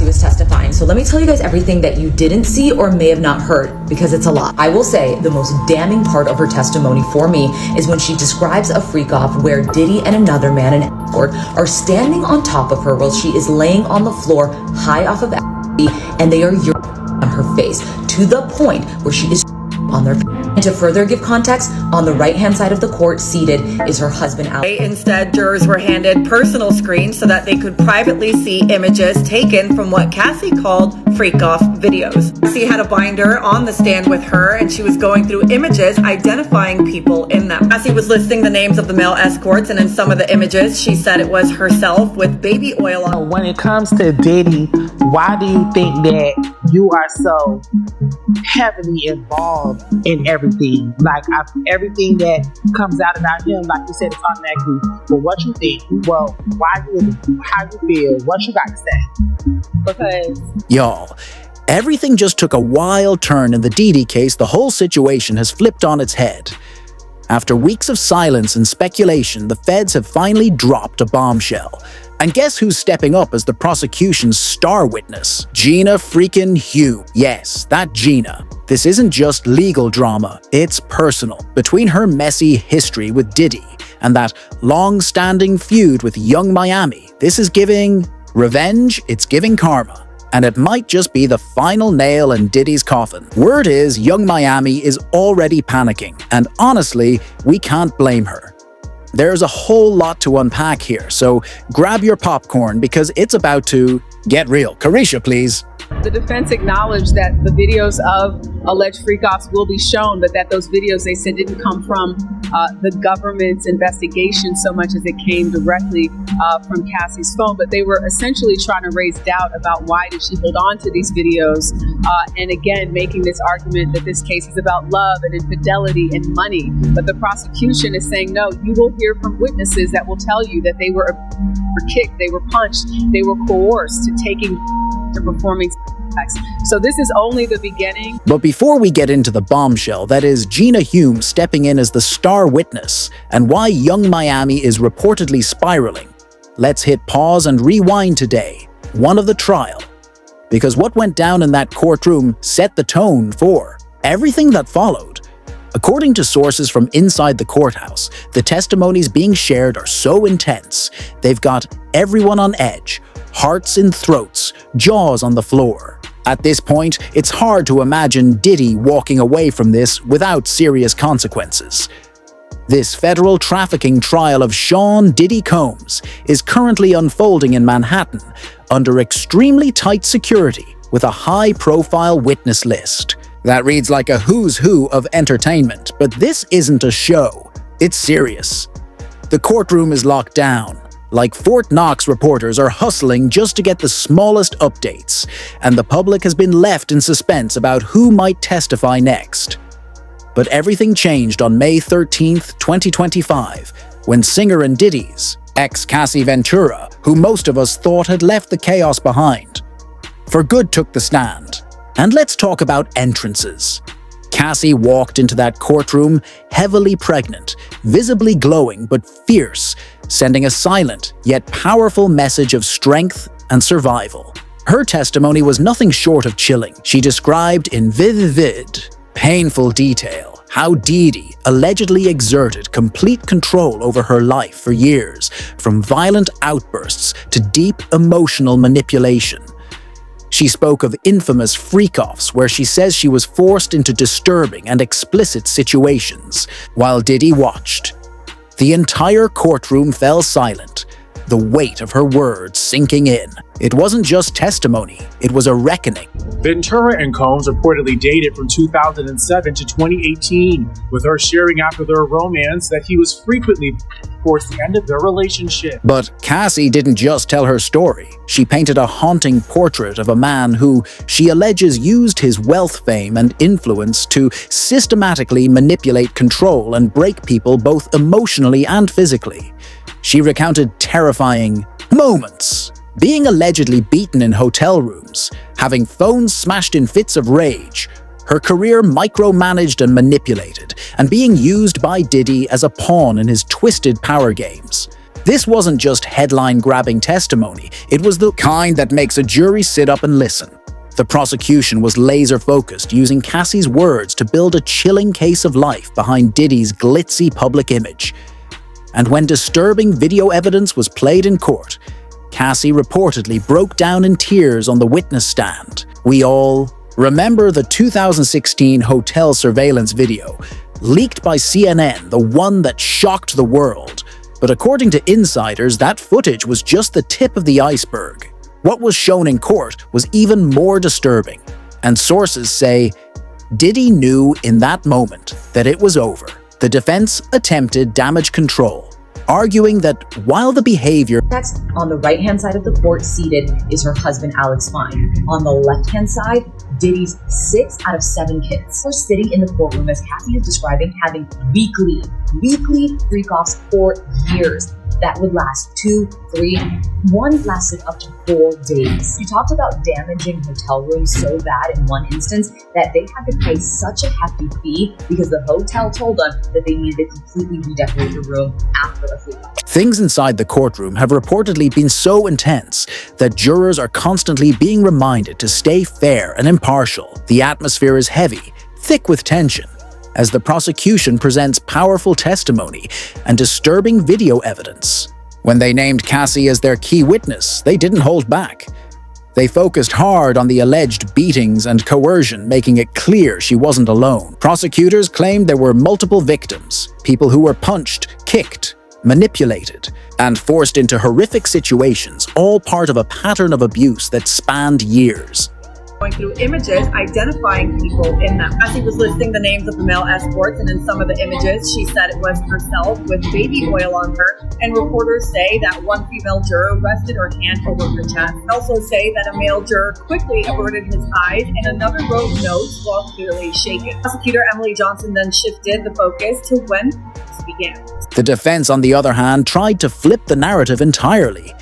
Cassie was testifying. So let me tell you guys everything that you didn't see or may have not heard, because it's a lot. I will say the most damning part of her testimony for me is when she describes a freak off where Diddy and another man, an escort, are standing on top of her while she is laying on the floor high off of ecstasy, and they are urinating on her face to the point where she is on their. And to further give context, on the right-hand side of the court, seated, is her husband, Alex. Instead, jurors were handed personal screens so that they could privately see images taken from what Cassie called freak-off videos. Cassie had a binder on the stand with her, and she was going through images identifying people in them. Cassie was listing the names of the male escorts, and in some of the images, she said it was herself with baby oil on. When it comes to Diddy, why do you think that you are so heavily involved in everything? Like everything that comes out about him, like you said, it's automatically. Well, what you think? Well, how you feel? What you got to say? Because y'all, everything just took a wild turn in the Diddy case. The whole situation has flipped on its head. After weeks of silence and speculation, the feds have finally dropped a bombshell. And guess who's stepping up as the prosecution's star witness? Gina freaking Huynh. Yes, that Gina. This isn't just legal drama, it's personal. Between her messy history with Diddy and that long-standing feud with Young Miami, this is giving revenge, it's giving karma. And it might just be the final nail in Diddy's coffin. Word is, Young Miami is already panicking, and honestly, we can't blame her. There's a whole lot to unpack here, so grab your popcorn because it's about to get real. Carisha, please. The defense acknowledged that the videos of alleged freak-offs will be shown, but that those videos, they said, didn't come from the government's investigation so much as it came directly from Cassie's phone. But they were essentially trying to raise doubt about why did she hold on to these videos, and again, making this argument that this case is about love and infidelity and money. But the prosecution is saying, no, you will hear from witnesses that will tell you that they were kicked, they were punched, they were coerced to taking to performing sex. So this is only the beginning. But before we get into the bombshell that is Gina Huynh stepping in as the star witness and why Young Miami is reportedly spiraling, let's hit pause and rewind today, one of the trial. Because what went down in that courtroom set the tone for everything that followed. According to sources from inside the courthouse, the testimonies being shared are so intense, they've got everyone on edge, hearts in throats, jaws on the floor. At this point, it's hard to imagine Diddy walking away from this without serious consequences. This federal trafficking trial of Sean Diddy Combs is currently unfolding in Manhattan under extremely tight security with a high-profile witness list. That reads like a who's who of entertainment, but this isn't a show. It's serious. The courtroom is locked down. Like Fort Knox reporters are hustling just to get the smallest updates, and the public has been left in suspense about who might testify next. But everything changed on May 13th, 2025, when singer and Diddy's ex-Cassie Ventura, who most of us thought had left the chaos behind, for good took the stand. And let's talk about entrances. Cassie walked into that courtroom heavily pregnant, visibly glowing but fierce, sending a silent yet powerful message of strength and survival. Her testimony was nothing short of chilling. She described in vivid, painful detail how Diddy allegedly exerted complete control over her life for years, from violent outbursts to deep emotional manipulation. She spoke of infamous freak-offs where she says she was forced into disturbing and explicit situations while Diddy watched. The entire courtroom fell silent, the weight of her words sinking in. It wasn't just testimony, it was a reckoning. Ventura and Combs reportedly dated from 2007 to 2018, with her sharing after their romance that he was frequently towards the end of their relationship. But Cassie didn't just tell her story. She painted a haunting portrait of a man who she alleges used his wealth, fame, and influence to systematically manipulate, control, and break people both emotionally and physically. She recounted terrifying moments, being allegedly beaten in hotel rooms, having phones smashed in fits of rage, her career micromanaged and manipulated, and being used by Diddy as a pawn in his twisted power games. This wasn't just headline-grabbing testimony, it was the kind that makes a jury sit up and listen. The prosecution was laser-focused, using Cassie's words to build a chilling case of life behind Diddy's glitzy public image. And when disturbing video evidence was played in court, Cassie reportedly broke down in tears on the witness stand. We all remember the 2016 hotel surveillance video, leaked by CNN, the one that shocked the world. But according to insiders, that footage was just the tip of the iceberg. What was shown in court was even more disturbing, and sources say Diddy knew in that moment that it was over. The defense attempted damage control, arguing that while the behavior... Next, on the right-hand side of the court, seated is her husband, Alex Fine. On the left-hand side, Diddy's 6 out of 7 kids were sitting in the courtroom, as Cassie is describing, having weekly freak-offs for years. That would last 2, 3, one lasted up to 4 days. She talked about damaging hotel rooms so bad in one instance that they had to pay such a hefty fee because the hotel told them that they needed to completely redecorate the room after a freak-off. Things inside the courtroom have reportedly been so intense that jurors are constantly being reminded to stay fair and impartial. The atmosphere is heavy, thick with tension, as the prosecution presents powerful testimony and disturbing video evidence. When they named Cassie as their key witness, they didn't hold back. They focused hard on the alleged beatings and coercion, making it clear she wasn't alone. Prosecutors claimed there were multiple victims, people who were punched, kicked, manipulated, and forced into horrific situations, all part of a pattern of abuse that spanned years. Going through images, identifying people in them. As he was listing the names of the male escorts, and in some of the images, she said it was herself with baby oil on her. And reporters say that one female juror rested her hand over her chest. They also say that a male juror quickly averted his eyes, and another wrote notes while clearly shaken. Prosecutor Emily Johnson then shifted the focus to when this began. The defense, on the other hand, tried to flip the narrative entirely.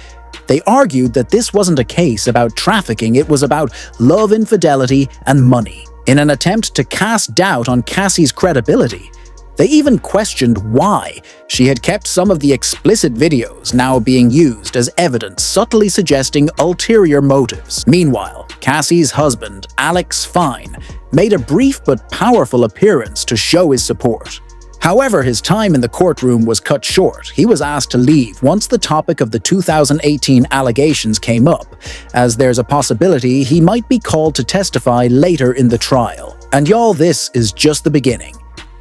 They argued that this wasn't a case about trafficking, it was about love, infidelity, and money. In an attempt to cast doubt on Cassie's credibility, they even questioned why she had kept some of the explicit videos now being used as evidence, subtly suggesting ulterior motives. Meanwhile, Cassie's husband, Alex Fine, made a brief but powerful appearance to show his support. However, his time in the courtroom was cut short. He was asked to leave once the topic of the 2018 allegations came up, as there's a possibility he might be called to testify later in the trial. And y'all, this is just the beginning.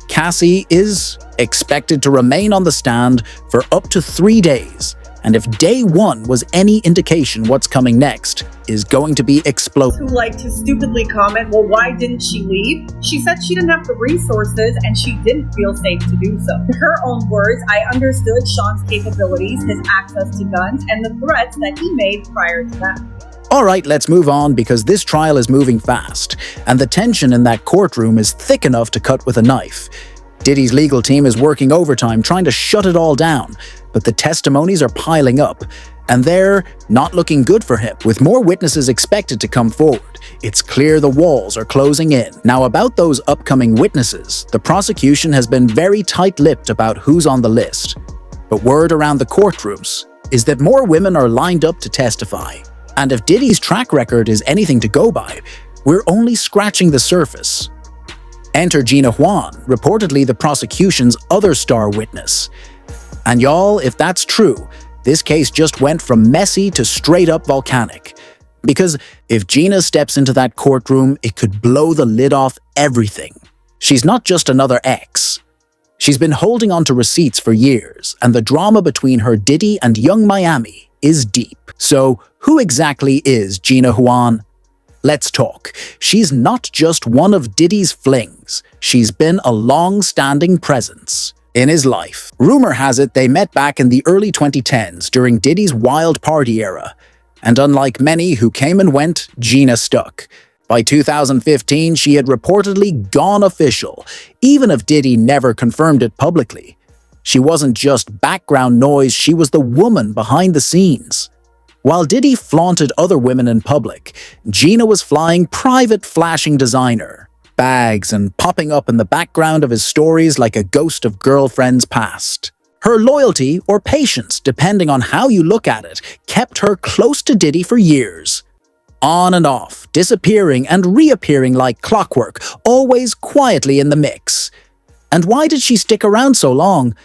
Cassie is expected to remain on the stand for up to 3 days, and if day 1 was any indication, what's coming next is going to be explosive. Who like to stupidly comment, well, why didn't she leave? She said she didn't have the resources and she didn't feel safe to do so. In her own words, I understood Sean's capabilities, his access to guns, and the threats that he made prior to that. Alright, let's move on because this trial is moving fast, and the tension in that courtroom is thick enough to cut with a knife. Diddy's legal team is working overtime trying to shut it all down, but the testimonies are piling up, and they're not looking good for him. With more witnesses expected to come forward, it's clear the walls are closing in. Now, about those upcoming witnesses, the prosecution has been very tight-lipped about who's on the list. But word around the courtrooms is that more women are lined up to testify. And if Diddy's track record is anything to go by, we're only scratching the surface. Enter Gina Huynh, reportedly the prosecution's other star witness. And y'all, if that's true, this case just went from messy to straight-up volcanic. Because if Gina steps into that courtroom, it could blow the lid off everything. She's not just another ex. She's been holding on to receipts for years, and the drama between her Diddy and Young Miami is deep. So, who exactly is Gina Huynh? Let's talk. She's not just one of Diddy's flings. She's been a long-standing presence in his life. Rumor has it they met back in the early 2010s during Diddy's wild party era. And unlike many who came and went, Gina stuck. By 2015, she had reportedly gone official, even if Diddy never confirmed it publicly. She wasn't just background noise, she was the woman behind the scenes. While Diddy flaunted other women in public, Gina was flying private flashing designer bags and popping up in the background of his stories like a ghost of girlfriends past. Her loyalty, or patience, depending on how you look at it, kept her close to Diddy for years. On and off, disappearing and reappearing like clockwork, always quietly in the mix. And why did she stick around so long?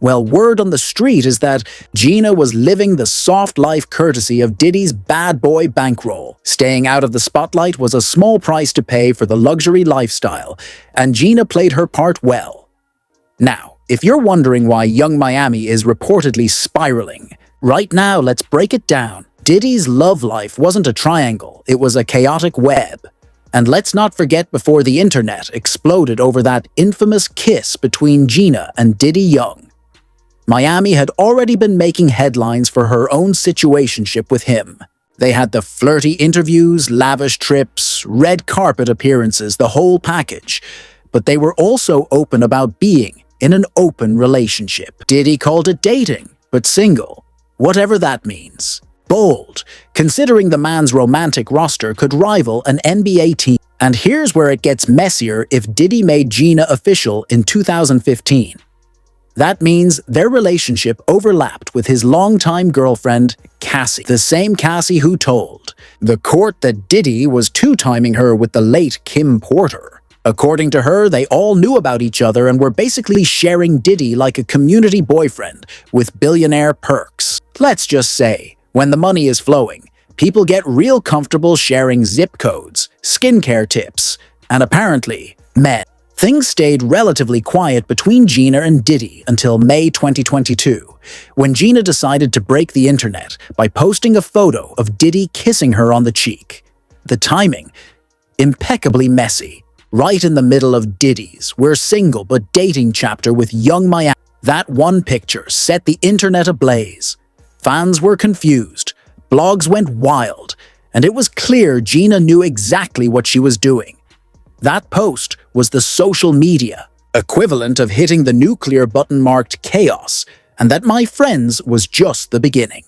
Well, word on the street is that Gina was living the soft life courtesy of Diddy's bad boy bankroll. Staying out of the spotlight was a small price to pay for the luxury lifestyle, and Gina played her part well. Now, if you're wondering why Young Miami is reportedly spiraling, right now let's break it down. Diddy's love life wasn't a triangle, it was a chaotic web. And let's not forget before the internet exploded over that infamous kiss between Gina and Diddy Young. Miami had already been making headlines for her own situationship with him. They had the flirty interviews, lavish trips, red carpet appearances, the whole package. But they were also open about being in an open relationship. Diddy called it dating, but single, whatever that means. Bold, considering the man's romantic roster could rival an NBA team. And here's where it gets messier if Diddy made Gina official in 2015. That means their relationship overlapped with his longtime girlfriend, Cassie. The same Cassie who told the court that Diddy was two-timing her with the late Kim Porter. According to her, they all knew about each other and were basically sharing Diddy like a community boyfriend with billionaire perks. Let's just say, when the money is flowing, people get real comfortable sharing zip codes, skincare tips, and apparently, men. Things stayed relatively quiet between Gina and Diddy until May 2022, when Gina decided to break the internet by posting a photo of Diddy kissing her on the cheek. The timing, impeccably messy, right in the middle of Diddy's "We're Single but Dating" chapter with Young Miami. That one picture set the internet ablaze. Fans were confused, blogs went wild, and it was clear Gina knew exactly what she was doing. That post was the social media equivalent of hitting the nuclear button marked chaos, and that, my friends, was just the beginning.